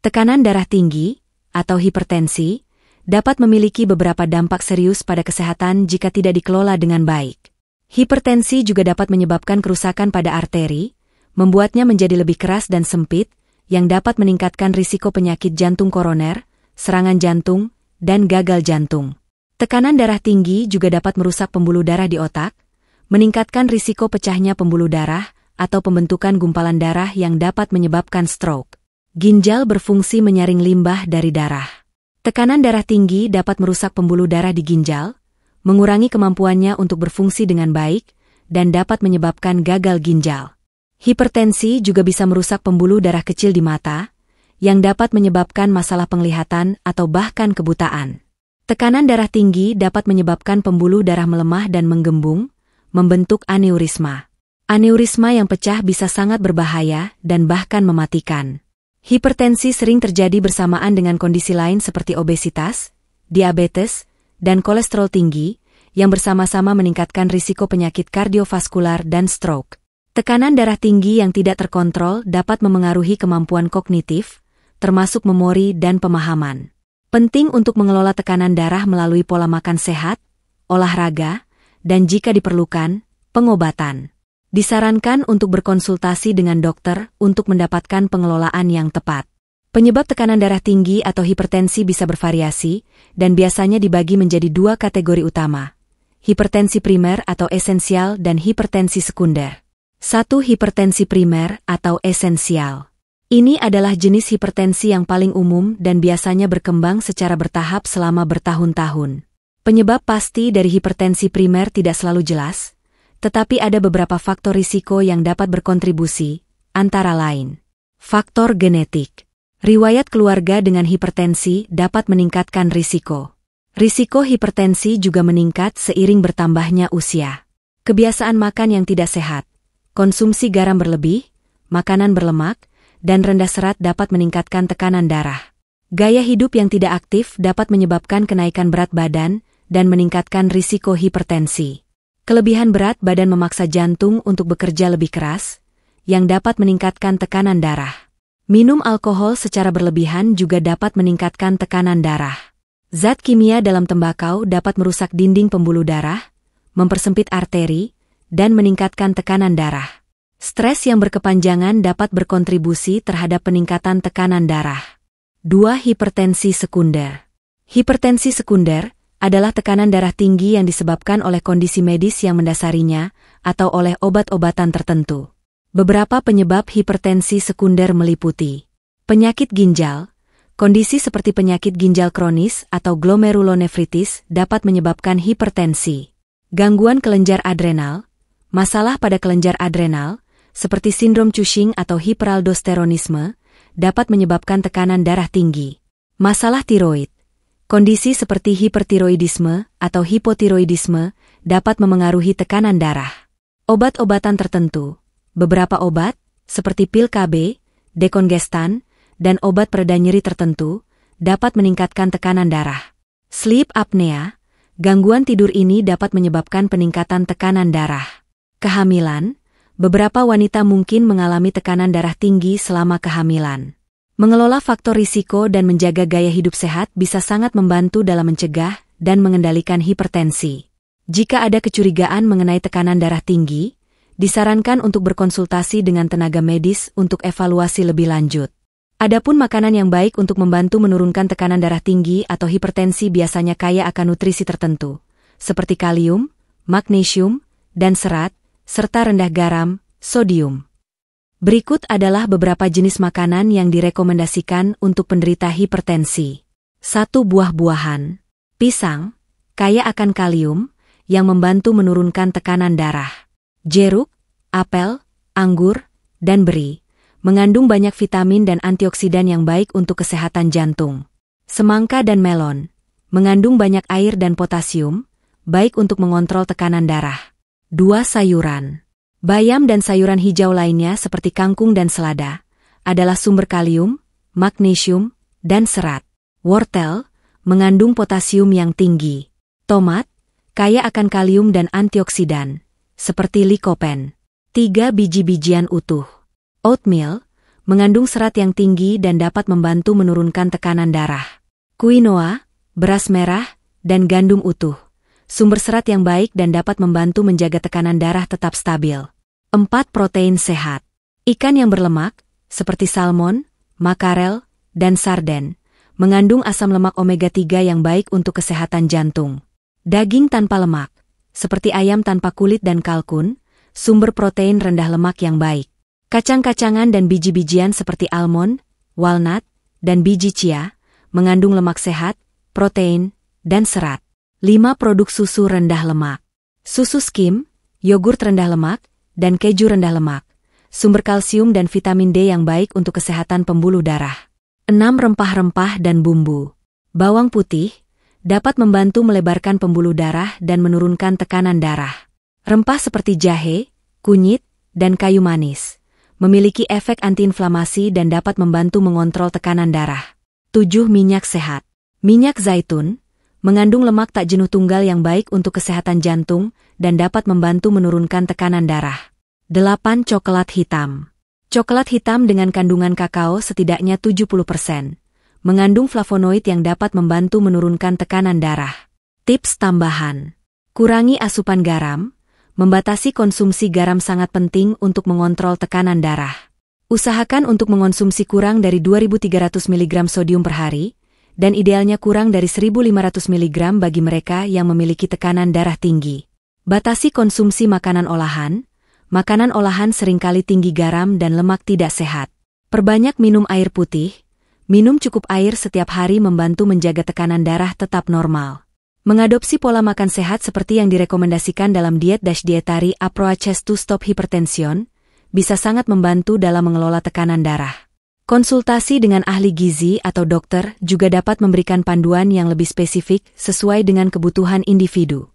Tekanan darah tinggi, atau hipertensi, dapat memiliki beberapa dampak serius pada kesehatan jika tidak dikelola dengan baik. Hipertensi juga dapat menyebabkan kerusakan pada arteri, membuatnya menjadi lebih keras dan sempit, yang dapat meningkatkan risiko penyakit jantung koroner, serangan jantung, dan gagal jantung. Tekanan darah tinggi juga dapat merusak pembuluh darah di otak, meningkatkan risiko pecahnya pembuluh darah atau pembentukan gumpalan darah yang dapat menyebabkan stroke. Ginjal berfungsi menyaring limbah dari darah. Tekanan darah tinggi dapat merusak pembuluh darah di ginjal, mengurangi kemampuannya untuk berfungsi dengan baik, dan dapat menyebabkan gagal ginjal. Hipertensi juga bisa merusak pembuluh darah kecil di mata, yang dapat menyebabkan masalah penglihatan atau bahkan kebutaan. Tekanan darah tinggi dapat menyebabkan pembuluh darah melemah dan menggembung, membentuk aneurisma. Aneurisma yang pecah bisa sangat berbahaya dan bahkan mematikan. Hipertensi sering terjadi bersamaan dengan kondisi lain seperti obesitas, diabetes, dan kolesterol tinggi, yang bersama-sama meningkatkan risiko penyakit kardiovaskular dan stroke. Tekanan darah tinggi yang tidak terkontrol dapat memengaruhi kemampuan kognitif, termasuk memori dan pemahaman. Penting untuk mengelola tekanan darah melalui pola makan sehat, olahraga, dan jika diperlukan, pengobatan. Disarankan untuk berkonsultasi dengan dokter untuk mendapatkan pengelolaan yang tepat. Penyebab tekanan darah tinggi atau hipertensi bisa bervariasi, dan biasanya dibagi menjadi dua kategori utama. Hipertensi primer atau esensial dan hipertensi sekunder. 1. Hipertensi primer atau esensial. Ini adalah jenis hipertensi yang paling umum dan biasanya berkembang secara bertahap selama bertahun-tahun. Penyebab pasti dari hipertensi primer tidak selalu jelas, tetapi ada beberapa faktor risiko yang dapat berkontribusi, antara lain. Faktor genetik. Riwayat keluarga dengan hipertensi dapat meningkatkan risiko. Risiko hipertensi juga meningkat seiring bertambahnya usia. Kebiasaan makan yang tidak sehat, konsumsi garam berlebih, makanan berlemak, dan rendah serat dapat meningkatkan tekanan darah. Gaya hidup yang tidak aktif dapat menyebabkan kenaikan berat badan dan meningkatkan risiko hipertensi. Kelebihan berat badan memaksa jantung untuk bekerja lebih keras, yang dapat meningkatkan tekanan darah. Minum alkohol secara berlebihan juga dapat meningkatkan tekanan darah. Zat kimia dalam tembakau dapat merusak dinding pembuluh darah, mempersempit arteri, dan meningkatkan tekanan darah. Stres yang berkepanjangan dapat berkontribusi terhadap peningkatan tekanan darah. 2. Hipertensi sekunder. Hipertensi sekunder adalah tekanan darah tinggi yang disebabkan oleh kondisi medis yang mendasarinya atau oleh obat-obatan tertentu. Beberapa penyebab hipertensi sekunder meliputi penyakit ginjal. Kondisi seperti penyakit ginjal kronis atau glomerulonefritis dapat menyebabkan hipertensi. Gangguan kelenjar adrenal. Masalah pada kelenjar adrenal, seperti sindrom Cushing atau hiperaldosteronisme, dapat menyebabkan tekanan darah tinggi. Masalah tiroid. Kondisi seperti hipertiroidisme atau hipotiroidisme dapat memengaruhi tekanan darah. Obat-obatan tertentu. Beberapa obat, seperti pil KB, dekongestan, dan obat pereda nyeri tertentu, dapat meningkatkan tekanan darah. Sleep apnea. Gangguan tidur ini dapat menyebabkan peningkatan tekanan darah. Kehamilan. Beberapa wanita mungkin mengalami tekanan darah tinggi selama kehamilan. Mengelola faktor risiko dan menjaga gaya hidup sehat bisa sangat membantu dalam mencegah dan mengendalikan hipertensi. Jika ada kecurigaan mengenai tekanan darah tinggi, disarankan untuk berkonsultasi dengan tenaga medis untuk evaluasi lebih lanjut. Adapun makanan yang baik untuk membantu menurunkan tekanan darah tinggi atau hipertensi biasanya kaya akan nutrisi tertentu, seperti kalium, magnesium, dan serat, serta rendah garam, sodium. Berikut adalah beberapa jenis makanan yang direkomendasikan untuk penderita hipertensi. 1. Buah-buahan. Pisang, kaya akan kalium, yang membantu menurunkan tekanan darah. Jeruk, apel, anggur, dan beri, mengandung banyak vitamin dan antioksidan yang baik untuk kesehatan jantung. Semangka dan melon, mengandung banyak air dan potasium, baik untuk mengontrol tekanan darah. 2. Sayuran. Bayam dan sayuran hijau lainnya seperti kangkung dan selada adalah sumber kalium, magnesium, dan serat. Wortel, mengandung potasium yang tinggi. Tomat, kaya akan kalium dan antioksidan, seperti likopen. 3. Biji-bijian utuh. Oatmeal, mengandung serat yang tinggi dan dapat membantu menurunkan tekanan darah. Quinoa, beras merah, dan gandum utuh. Sumber serat yang baik dan dapat membantu menjaga tekanan darah tetap stabil. 4. Protein sehat. Ikan yang berlemak, seperti salmon, makarel, dan sarden, mengandung asam lemak omega-3 yang baik untuk kesehatan jantung. Daging tanpa lemak, seperti ayam tanpa kulit dan kalkun, sumber protein rendah lemak yang baik. Kacang-kacangan dan biji-bijian seperti almond, walnut, dan biji chia, mengandung lemak sehat, protein, dan serat. 5. Produk susu rendah lemak. Susu skim, yogurt rendah lemak, dan keju rendah lemak. Sumber kalsium dan vitamin D yang baik untuk kesehatan pembuluh darah. 6. Rempah-rempah dan bumbu. Bawang putih dapat membantu melebarkan pembuluh darah dan menurunkan tekanan darah. Rempah seperti jahe, kunyit, dan kayu manis memiliki efek antiinflamasi dan dapat membantu mengontrol tekanan darah. 7. Minyak sehat. Minyak zaitun mengandung lemak tak jenuh tunggal yang baik untuk kesehatan jantung dan dapat membantu menurunkan tekanan darah. 8. Coklat hitam. Coklat hitam dengan kandungan kakao setidaknya 70%, mengandung flavonoid yang dapat membantu menurunkan tekanan darah. Tips tambahan. Kurangi asupan garam. Membatasi konsumsi garam sangat penting untuk mengontrol tekanan darah. Usahakan untuk mengonsumsi kurang dari 2.300 mg sodium per hari, dan idealnya kurang dari 1.500 mg bagi mereka yang memiliki tekanan darah tinggi. Batasi konsumsi makanan olahan. Makanan olahan seringkali tinggi garam dan lemak tidak sehat. Perbanyak minum air putih. Minum cukup air setiap hari membantu menjaga tekanan darah tetap normal. Mengadopsi pola makan sehat seperti yang direkomendasikan dalam dietary approaches to stop hypertension bisa sangat membantu dalam mengelola tekanan darah. Konsultasi dengan ahli gizi atau dokter juga dapat memberikan panduan yang lebih spesifik sesuai dengan kebutuhan individu.